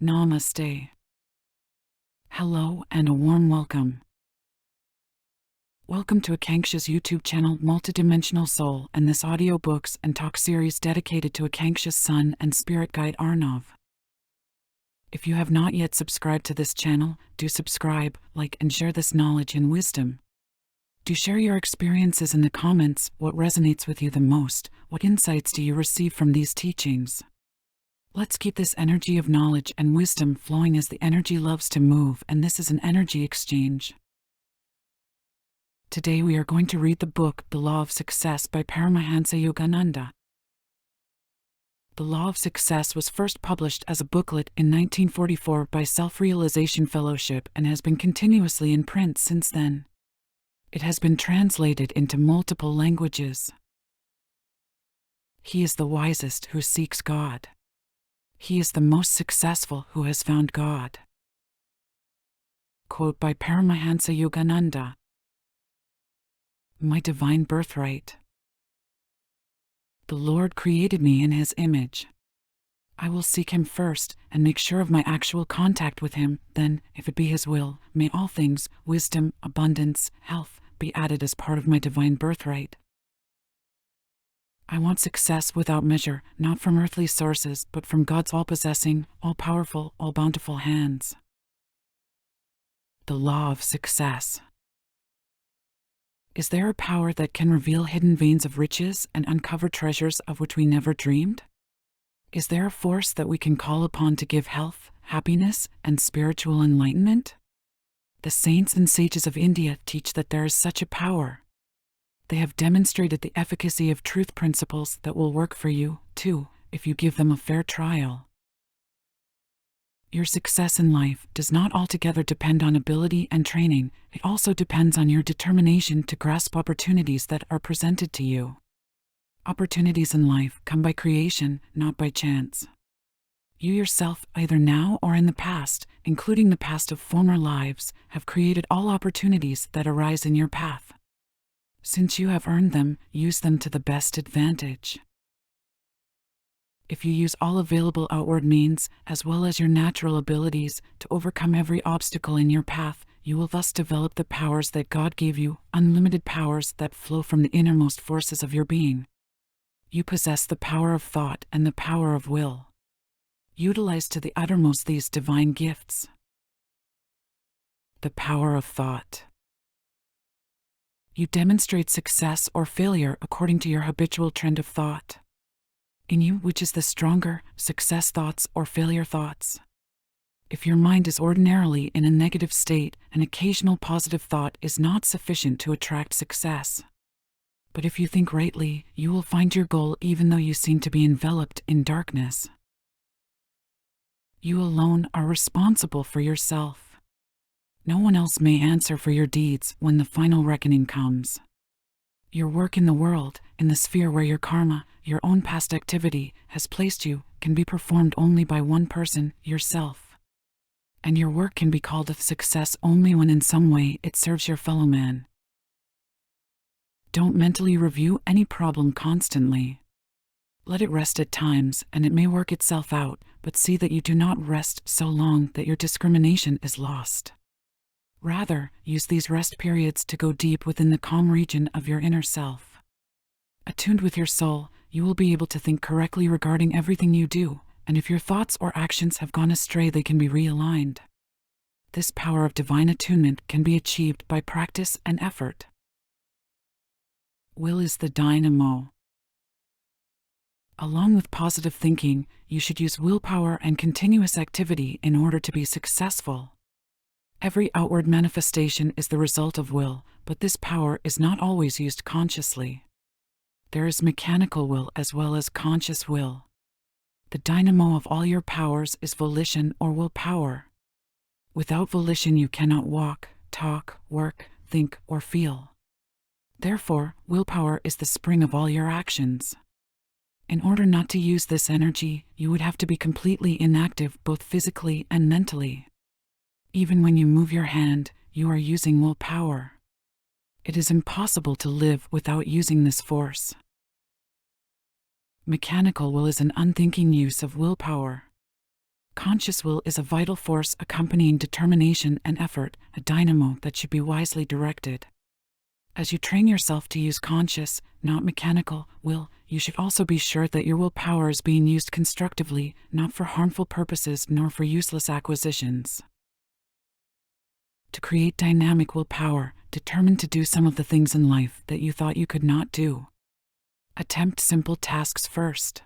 Namaste. Hello and a warm welcome. Welcome to Akankssha's YouTube channel Multidimensional Soul and this audiobooks and talk series dedicated to Akankssha's son and spirit guide Arnav. If you have not yet subscribed to this channel, do subscribe, like and share this knowledge and wisdom. Do share your experiences in the comments. What resonates with you the most? What insights do you receive from these teachings? Let's keep this energy of knowledge and wisdom flowing as the energy loves to move, and this is an energy exchange. Today we are going to read the book The Law of Success by Paramahansa Yogananda. The Law of Success was first published as a booklet in 1944 by Self-Realization Fellowship and has been continuously in print since then. It has been translated into multiple languages. He is the wisest who seeks God. He is the most successful who has found God. Quote by Paramahansa Yogananda. My divine birthright. The Lord created me in His image. I will seek Him first and make sure of my actual contact with Him. Then, if it be His will, may all things, wisdom, abundance, health, be added as part of my divine birthright. I want success without measure, not from earthly sources, but from God's all-possessing, all-powerful, all-bountiful hands. The Law of Success. Is there a power that can reveal hidden veins of riches and uncover treasures of which we never dreamed? Is there a force that we can call upon to give health, happiness, and spiritual enlightenment? The saints and sages of India teach that there is such a power. They have demonstrated the efficacy of truth principles that will work for you, too, if you give them a fair trial. Your success in life does not altogether depend on ability and training. It also depends on your determination to grasp opportunities that are presented to you. Opportunities in life come by creation, not by chance. You yourself, either now or in the past, including the past of former lives, have created all opportunities that arise in your path. Since you have earned them, use them to the best advantage. If you use all available outward means, as well as your natural abilities, to overcome every obstacle in your path, you will thus develop the powers that God gave you, unlimited powers that flow from the innermost forces of your being. You possess the power of thought and the power of will. Utilize to the uttermost these divine gifts. The power of thought. You demonstrate success or failure according to your habitual trend of thought. In you, which is the stronger, success thoughts or failure thoughts? If your mind is ordinarily in a negative state, an occasional positive thought is not sufficient to attract success. But if you think rightly, you will find your goal even though you seem to be enveloped in darkness. You alone are responsible for yourself. No one else may answer for your deeds when the final reckoning comes. Your work in the world, in the sphere where your karma, your own past activity, has placed you, can be performed only by one person, yourself. And your work can be called a success only when in some way it serves your fellow man. Don't mentally review any problem constantly. Let it rest at times, and it may work itself out, but see that you do not rest so long that your discrimination is lost. Rather, use these rest periods to go deep within the calm region of your inner self. Attuned with your soul, you will be able to think correctly regarding everything you do, and if your thoughts or actions have gone astray, they can be realigned. This power of divine attunement can be achieved by practice and effort. Will is the dynamo. Along with positive thinking, you should use willpower and continuous activity in order to be successful. Every outward manifestation is the result of will, but this power is not always used consciously. There is mechanical will as well as conscious will. The dynamo of all your powers is volition or willpower. Without volition you cannot walk, talk, work, think, or feel. Therefore, willpower is the spring of all your actions. In order not to use this energy, you would have to be completely inactive both physically and mentally. Even when you move your hand, you are using willpower. It is impossible to live without using this force. Mechanical will is an unthinking use of willpower. Conscious will is a vital force accompanying determination and effort, a dynamo that should be wisely directed. As you train yourself to use conscious, not mechanical, will, you should also be sure that your willpower is being used constructively, not for harmful purposes nor for useless acquisitions. To create dynamic willpower, determine to do some of the things in life that you thought you could not do. Attempt simple tasks first.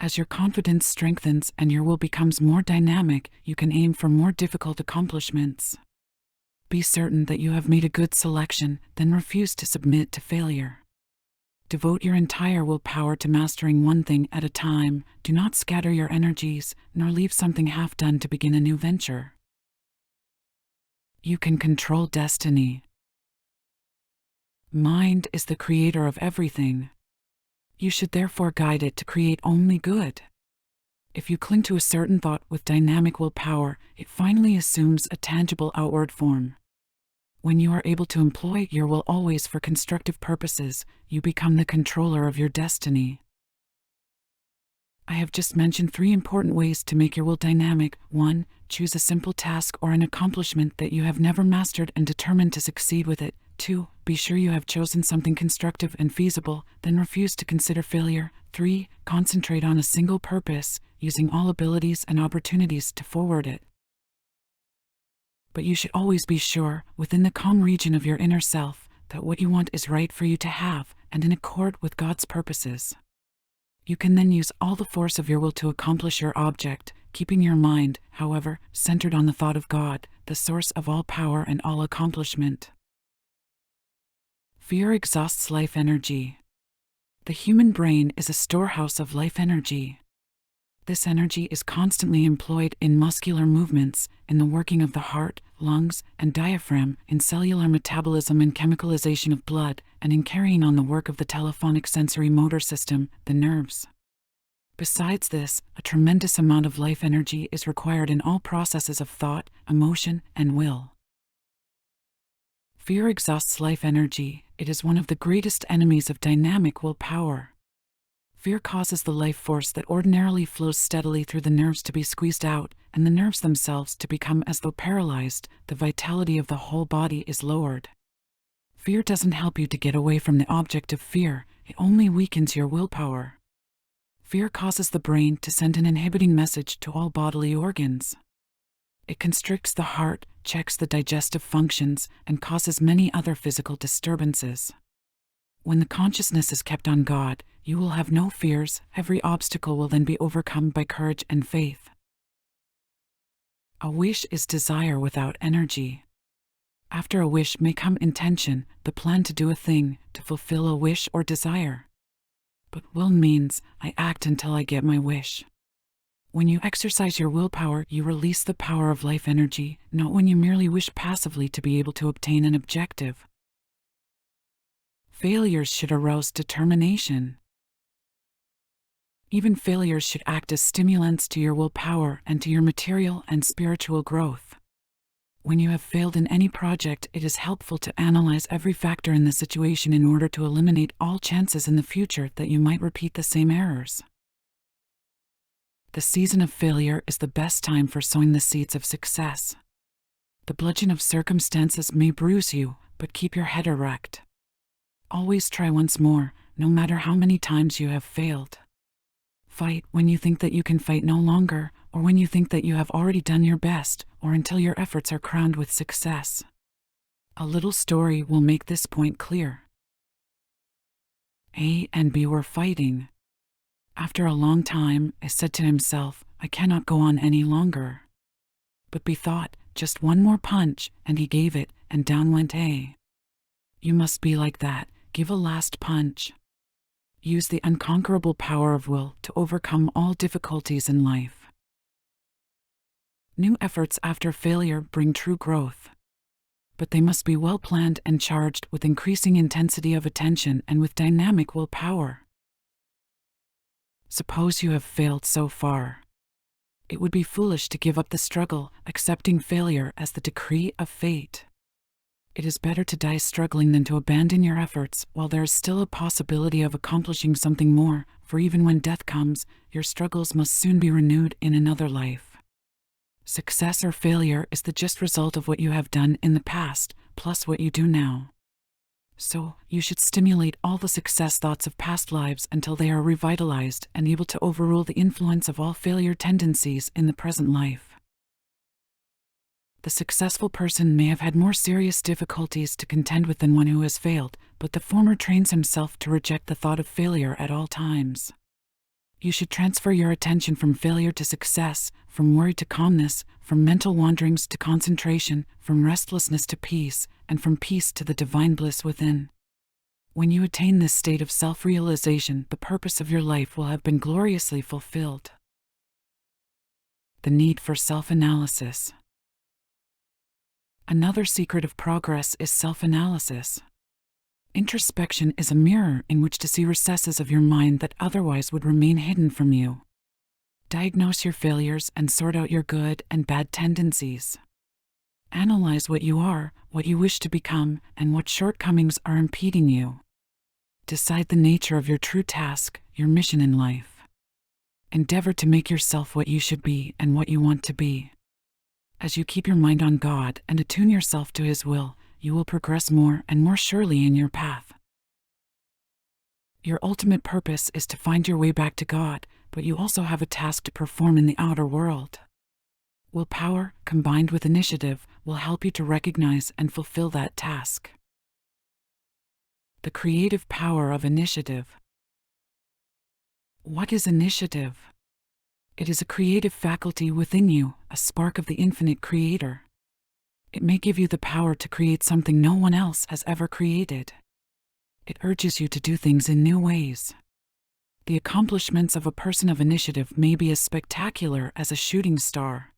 As your confidence strengthens and your will becomes more dynamic, you can aim for more difficult accomplishments. Be certain that you have made a good selection, then refuse to submit to failure. Devote your entire willpower to mastering one thing at a time. Do not scatter your energies, nor leave something half done to begin a new venture. You can control destiny. Mind is the creator of everything. You should therefore guide it to create only good. If you cling to a certain thought with dynamic willpower, it finally assumes a tangible outward form. When you are able to employ your will always for constructive purposes, you become the controller of your destiny. I have just mentioned 3 important ways to make your will dynamic. 1. Choose a simple task or an accomplishment that you have never mastered and determine to succeed with it. 2. Be sure you have chosen something constructive and feasible, then refuse to consider failure. 3. Concentrate on a single purpose, using all abilities and opportunities to forward it. But you should always be sure, within the calm region of your inner self, that what you want is right for you to have, and in accord with God's purposes. You can then use all the force of your will to accomplish your object, keeping your mind, however, centered on the thought of God, the source of all power and all accomplishment. Fear exhausts life energy. The human brain is a storehouse of life energy. This energy is constantly employed in muscular movements, in the working of the heart, lungs, and diaphragm, in cellular metabolism and chemicalization of blood, and in carrying on the work of the telephonic sensory motor system, the nerves. Besides this, a tremendous amount of life energy is required in all processes of thought, emotion, and will. Fear exhausts life energy. It is one of the greatest enemies of dynamic willpower. Fear causes the life force that ordinarily flows steadily through the nerves to be squeezed out, and the nerves themselves to become as though paralyzed. The vitality of the whole body is lowered. Fear doesn't help you to get away from the object of fear, it only weakens your willpower. Fear causes the brain to send an inhibiting message to all bodily organs. It constricts the heart, checks the digestive functions, and causes many other physical disturbances. When the consciousness is kept on God, you will have no fears. Every obstacle will then be overcome by courage and faith. A wish is desire without energy. After a wish may come intention, the plan to do a thing, to fulfill a wish or desire. But will means, I act until I get my wish. When you exercise your willpower, you release the power of life energy, not when you merely wish passively to be able to obtain an objective. Failures should arouse determination. Even failures should act as stimulants to your willpower and to your material and spiritual growth. When you have failed in any project, it is helpful to analyze every factor in the situation in order to eliminate all chances in the future that you might repeat the same errors. The season of failure is the best time for sowing the seeds of success. The bludgeon of circumstances may bruise you, but keep your head erect. Always try once more, no matter how many times you have failed. Fight when you think that you can fight no longer, or when you think that you have already done your best, or until your efforts are crowned with success. A little story will make this point clear. A and B were fighting. After a long time, A said to himself, I cannot go on any longer. But B thought, just one more punch, and he gave it, and down went A. You must be like that, give a last punch. Use the unconquerable power of will to overcome all difficulties in life. New efforts after failure bring true growth. But they must be well planned and charged with increasing intensity of attention and with dynamic willpower. Suppose you have failed so far. It would be foolish to give up the struggle, accepting failure as the decree of fate. It is better to die struggling than to abandon your efforts while there is still a possibility of accomplishing something more, for even when death comes, your struggles must soon be renewed in another life. Success or failure is the just result of what you have done in the past, plus what you do now. So, you should stimulate all the success thoughts of past lives until they are revitalized and able to overrule the influence of all failure tendencies in the present life. The successful person may have had more serious difficulties to contend with than one who has failed, but the former trains himself to reject the thought of failure at all times. You should transfer your attention from failure to success, from worry to calmness, from mental wanderings to concentration, from restlessness to peace, and from peace to the divine bliss within. When you attain this state of self-realization, the purpose of your life will have been gloriously fulfilled. The need for self-analysis. Another secret of progress is self-analysis. Introspection is a mirror in which to see recesses of your mind that otherwise would remain hidden from you. Diagnose your failures and sort out your good and bad tendencies. Analyze what you are, what you wish to become, and what shortcomings are impeding you. Decide the nature of your true task, your mission in life. Endeavor to make yourself what you should be and what you want to be. As you keep your mind on God and attune yourself to His will, you will progress more and more surely in your path. Your ultimate purpose is to find your way back to God, but you also have a task to perform in the outer world. Willpower, combined with initiative, will help you to recognize and fulfill that task. The creative power of initiative. What is initiative? It is a creative faculty within you, a spark of the infinite creator. It may give you the power to create something no one else has ever created. It urges you to do things in new ways. The accomplishments of a person of initiative may be as spectacular as a shooting star.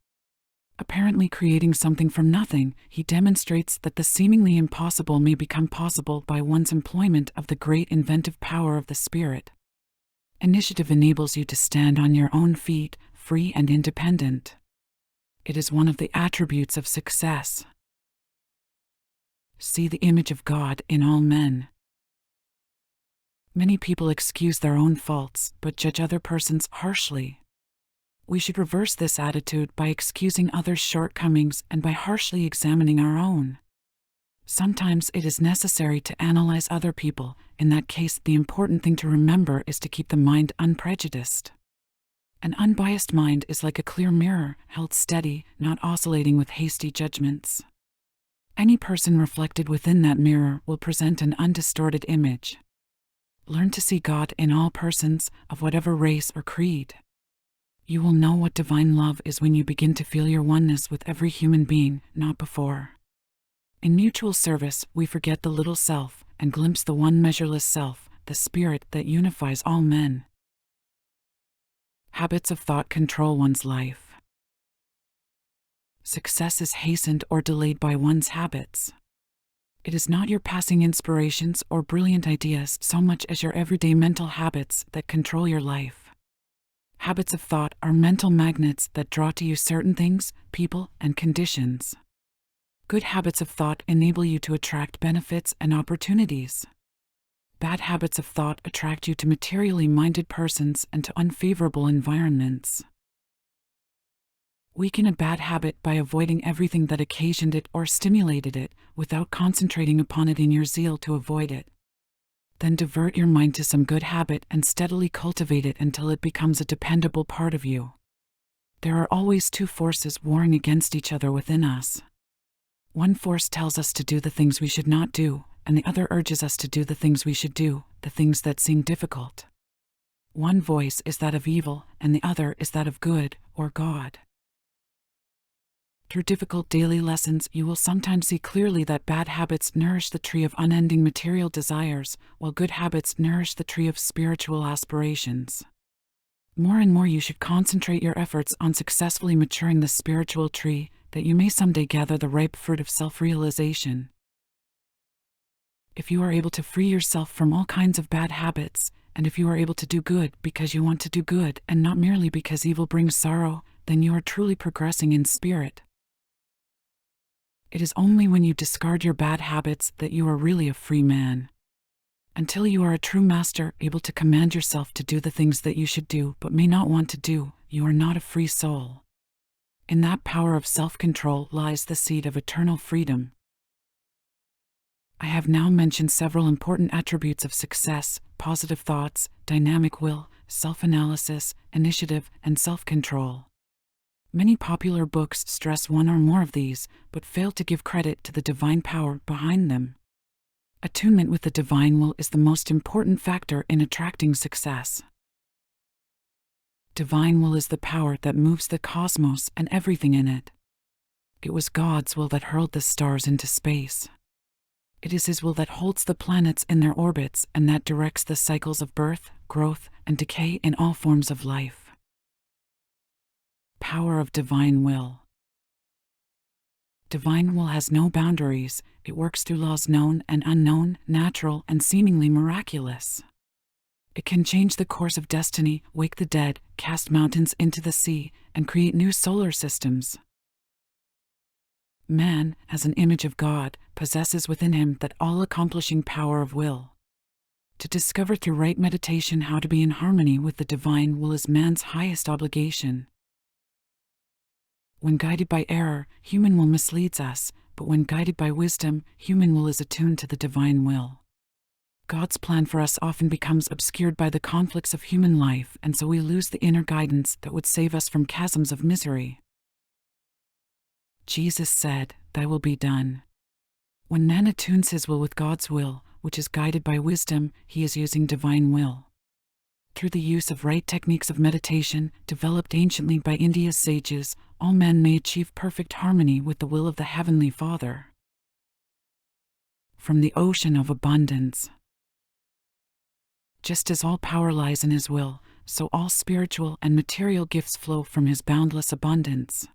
Apparently creating something from nothing, he demonstrates that the seemingly impossible may become possible by one's employment of the great inventive power of the spirit. Initiative enables you to stand on your own feet, free and independent. It is one of the attributes of success. See the image of God in all men. Many people excuse their own faults, but judge other persons harshly. We should reverse this attitude by excusing others' shortcomings and by harshly examining our own. Sometimes it is necessary to analyze other people. In that case, the important thing to remember is to keep the mind unprejudiced. An unbiased mind is like a clear mirror, held steady, not oscillating with hasty judgments. Any person reflected within that mirror will present an undistorted image. Learn to see God in all persons, of whatever race or creed. You will know what divine love is when you begin to feel your oneness with every human being, not before. In mutual service, we forget the little self and glimpse the one measureless self, the spirit that unifies all men. Habits of thought control one's life. Success is hastened or delayed by one's habits. It is not your passing inspirations or brilliant ideas so much as your everyday mental habits that control your life. Habits of thought are mental magnets that draw to you certain things, people, and conditions. Good habits of thought enable you to attract benefits and opportunities. Bad habits of thought attract you to materially minded persons and to unfavorable environments. Weaken a bad habit by avoiding everything that occasioned it or stimulated it, without concentrating upon it in your zeal to avoid it. Then divert your mind to some good habit and steadily cultivate it until it becomes a dependable part of you. There are always two forces warring against each other within us. One force tells us to do the things we should not do, and the other urges us to do the things we should do, the things that seem difficult. One voice is that of evil, and the other is that of good, or God. Through difficult daily lessons, you will sometimes see clearly that bad habits nourish the tree of unending material desires, while good habits nourish the tree of spiritual aspirations. More and more you should concentrate your efforts on successfully maturing the spiritual tree, that you may someday gather the ripe fruit of self-realization. If you are able to free yourself from all kinds of bad habits, and if you are able to do good because you want to do good and not merely because evil brings sorrow, then you are truly progressing in spirit. It is only when you discard your bad habits that you are really a free man. Until you are a true master, able to command yourself to do the things that you should do but may not want to do, you are not a free soul. In that power of self-control lies the seed of eternal freedom. I have now mentioned several important attributes of success: positive thoughts, dynamic will, self-analysis, initiative, and self-control. Many popular books stress one or more of these, but fail to give credit to the divine power behind them. Attunement with the divine will is the most important factor in attracting success. Divine will is the power that moves the cosmos and everything in it. It was God's will that hurled the stars into space. It is His will that holds the planets in their orbits and that directs the cycles of birth, growth, and decay in all forms of life. Power of divine will. Divine will has no boundaries. It works through laws known and unknown, natural and seemingly miraculous. It can change the course of destiny, wake the dead, cast mountains into the sea, and create new solar systems. Man, as an image of God, possesses within him that all-accomplishing power of will. To discover through right meditation how to be in harmony with the divine will is man's highest obligation. When guided by error, human will misleads us, but when guided by wisdom, human will is attuned to the divine will. God's plan for us often becomes obscured by the conflicts of human life, and so we lose the inner guidance that would save us from chasms of misery. Jesus said, "Thy will be done." When man attunes his will with God's will, which is guided by wisdom, he is using divine will. Through the use of right techniques of meditation, developed anciently by India's sages, all men may achieve perfect harmony with the will of the Heavenly Father. From the ocean of abundance. Just as all power lies in His will, so all spiritual and material gifts flow from His boundless abundance.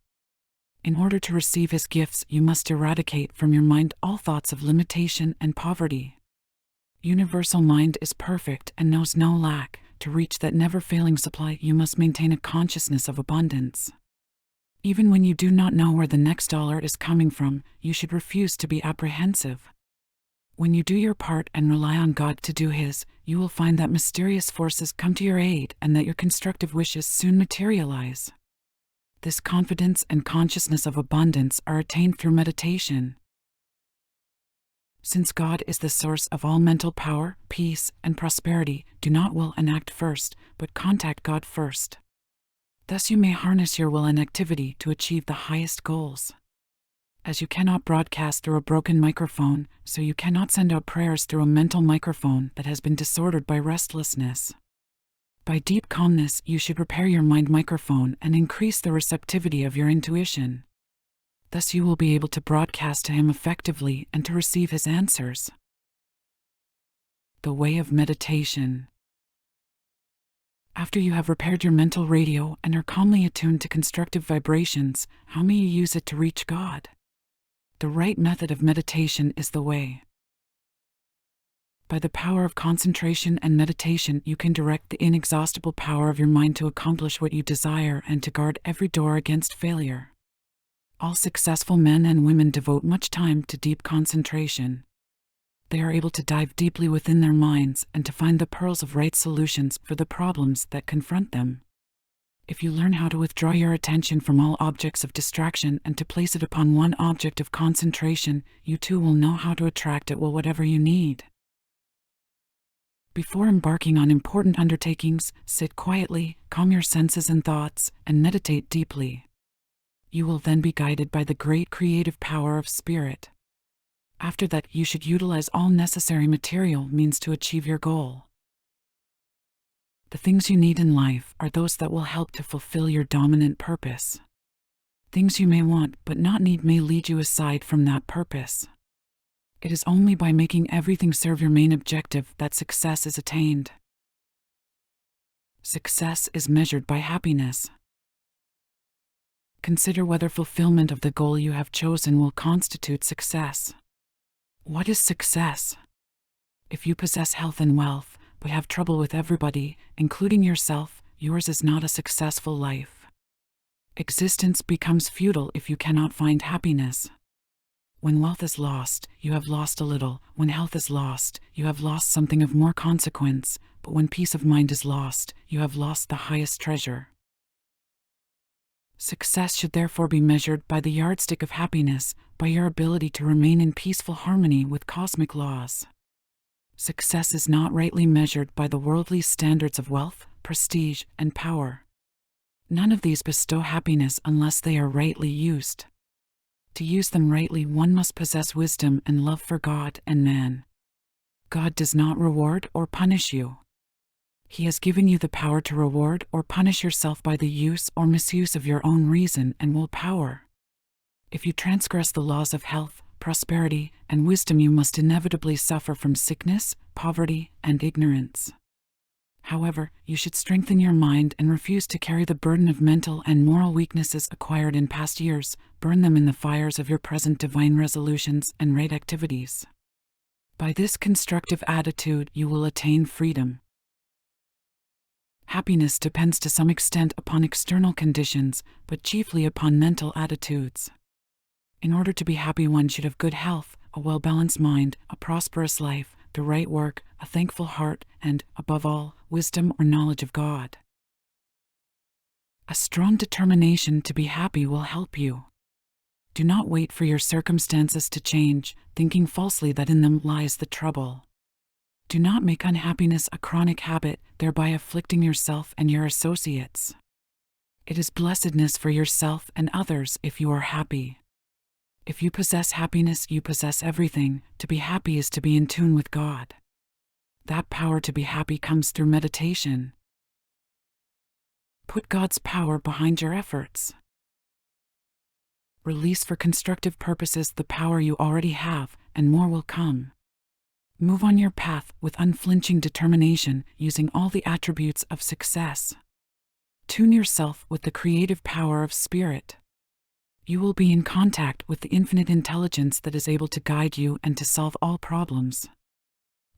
In order to receive His gifts, you must eradicate from your mind all thoughts of limitation and poverty. Universal mind is perfect and knows no lack. To reach that never-failing supply, you must maintain a consciousness of abundance. Even when you do not know where the next dollar is coming from, you should refuse to be apprehensive. When you do your part and rely on God to do His, you will find that mysterious forces come to your aid and that your constructive wishes soon materialize. This confidence and consciousness of abundance are attained through meditation. Since God is the source of all mental power, peace, and prosperity, do not will and act first, but contact God first. Thus you may harness your will and activity to achieve the highest goals. As you cannot broadcast through a broken microphone, so you cannot send out prayers through a mental microphone that has been disordered by restlessness. By deep calmness, you should repair your mind microphone and increase the receptivity of your intuition. Thus you will be able to broadcast to Him effectively and to receive His answers. The way of meditation. After you have repaired your mental radio and are calmly attuned to constructive vibrations, how may you use it to reach God? The right method of meditation is the way. By the power of concentration and meditation, you can direct the inexhaustible power of your mind to accomplish what you desire and to guard every door against failure. All successful men and women devote much time to deep concentration. They are able to dive deeply within their minds and to find the pearls of right solutions for the problems that confront them. If you learn how to withdraw your attention from all objects of distraction and to place it upon one object of concentration, you too will know how to attract at will whatever you need. Before embarking on important undertakings, sit quietly, calm your senses and thoughts, and meditate deeply. You will then be guided by the great creative power of Spirit. After that, you should utilize all necessary material means to achieve your goal. The things you need in life are those that will help to fulfill your dominant purpose. Things you may want but not need may lead you aside from that purpose. It is only by making everything serve your main objective that success is attained. Success is measured by happiness. Consider whether fulfillment of the goal you have chosen will constitute success. What is success? If you possess health and wealth, but have trouble with everybody, including yourself, yours is not a successful life. Existence becomes futile if you cannot find happiness. When wealth is lost, you have lost a little. When health is lost, you have lost something of more consequence. But when peace of mind is lost, you have lost the highest treasure. Success should therefore be measured by the yardstick of happiness, by your ability to remain in peaceful harmony with cosmic laws. Success is not rightly measured by the worldly standards of wealth, prestige, and power. None of these bestow happiness unless they are rightly used. To use them rightly, one must possess wisdom and love for God and man. God does not reward or punish you. He has given you the power to reward or punish yourself by the use or misuse of your own reason and willpower. If you transgress the laws of health, prosperity, and wisdom, you must inevitably suffer from sickness, poverty, and ignorance. However, you should strengthen your mind and refuse to carry the burden of mental and moral weaknesses acquired in past years. Burn them in the fires of your present divine resolutions and right activities. By this constructive attitude, you will attain freedom. Happiness depends to some extent upon external conditions, but chiefly upon mental attitudes. In order to be happy, one should have good health, a well-balanced mind, a prosperous life, the right work, a thankful heart, and, above all, wisdom or knowledge of God. A strong determination to be happy will help you. Do not wait for your circumstances to change, thinking falsely that in them lies the trouble. Do not make unhappiness a chronic habit, thereby afflicting yourself and your associates. It is blessedness for yourself and others if you are happy. If you possess happiness, you possess everything. To be happy is to be in tune with God. That power to be happy comes through meditation. Put God's power behind your efforts. Release for constructive purposes the power you already have, and more will come. Move on your path with unflinching determination, using all the attributes of success. Tune yourself with the creative power of spirit. You will be in contact with the infinite intelligence that is able to guide you and to solve all problems.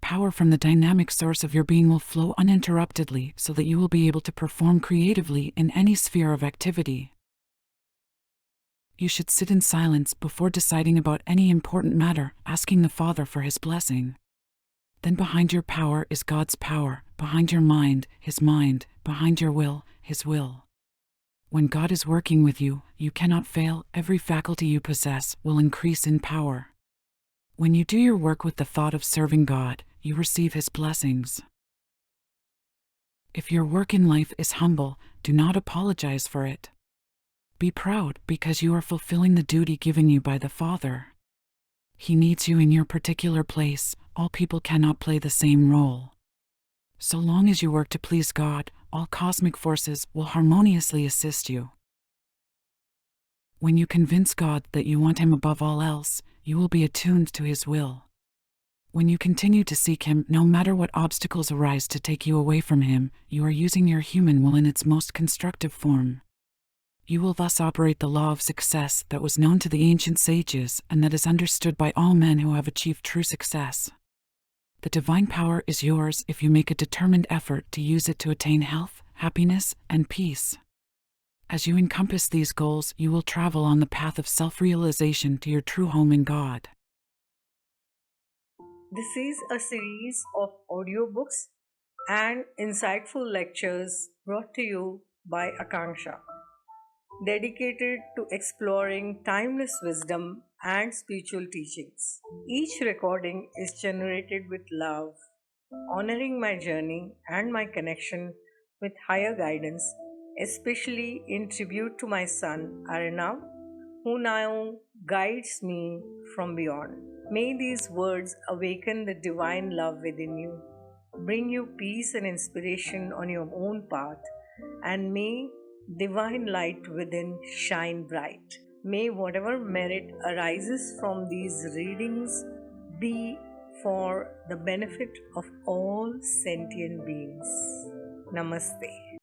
Power from the dynamic source of your being will flow uninterruptedly so that you will be able to perform creatively in any sphere of activity. You should sit in silence before deciding about any important matter, asking the Father for His blessing. Then behind your power is God's power, behind your mind, His mind, behind your will, His will. When God is working with you, you cannot fail. Every faculty you possess will increase in power. When you do your work with the thought of serving God, you receive His blessings. If your work in life is humble, do not apologize for it. Be proud because you are fulfilling the duty given you by the Father. He needs you in your particular place. All people cannot play the same role. So long as you work to please God, all cosmic forces will harmoniously assist you. When you convince God that you want Him above all else, you will be attuned to His will. When you continue to seek Him, no matter what obstacles arise to take you away from Him, you are using your human will in its most constructive form. You will thus operate the law of success that was known to the ancient sages and that is understood by all men who have achieved true success. The divine power is yours if you make a determined effort to use it to attain health, happiness, and peace. As you encompass these goals, you will travel on the path of self-realization to your true home in God. This is a series of audiobooks and insightful lectures brought to you by Akanksha, dedicated to exploring timeless wisdom and spiritual teachings. Each recording is generated with love, honoring my journey and my connection with higher guidance, especially in tribute to my son Arnav, who now guides me from beyond. May these words awaken the divine love within you, bring you peace and inspiration on your own path, and may divine light within shine bright. May whatever merit arises from these readings be for the benefit of all sentient beings. Namaste.